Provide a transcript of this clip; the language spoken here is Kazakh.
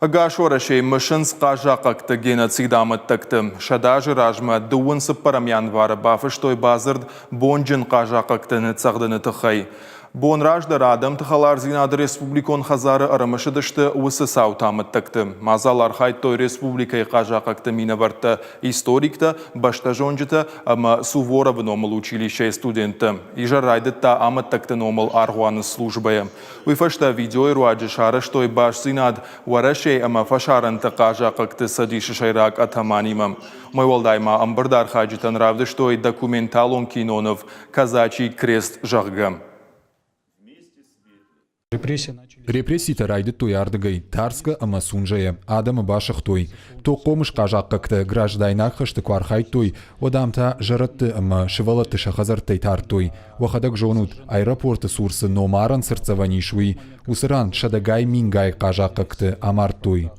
Agashorashe mishins qajaqaqta genocid amattaktim. Shadaj rajma duun sıpparam yanvar bafıştoy bazırd bonjin qajaqaqta nitsaqdını tıxay. Bon rajda radam tıxalar zinadı Respublikon xazarı aramışıdıştı usı savt amattaktim. Mazalar xayttoy Respublikay qajaqaqta minavarta историкта baştajonjita ama Суворовы номал училище студентам. Ижа райдытта аматтакта номал аргуаны службая. Уйфашта видео руаджи шараштой баш зинад варашей ama фашаранта qajaqaqta садиши шайрак атаманимам. Мой волдайма амбардар хаджитан равдыштой документалон кинонов казачий крест жаггам. Репрессита райды той ардыгай, тарска ама сунжая, адама башах той. То комыш кажаққақты граждайнақ хышты квархай той, одамта жаратты ама шывалатты шахазартай тар той. Вахадак жонут аэропорты сурсы номаран сырцаванишвы, усыран шадагай мингай кажаққақты амар той.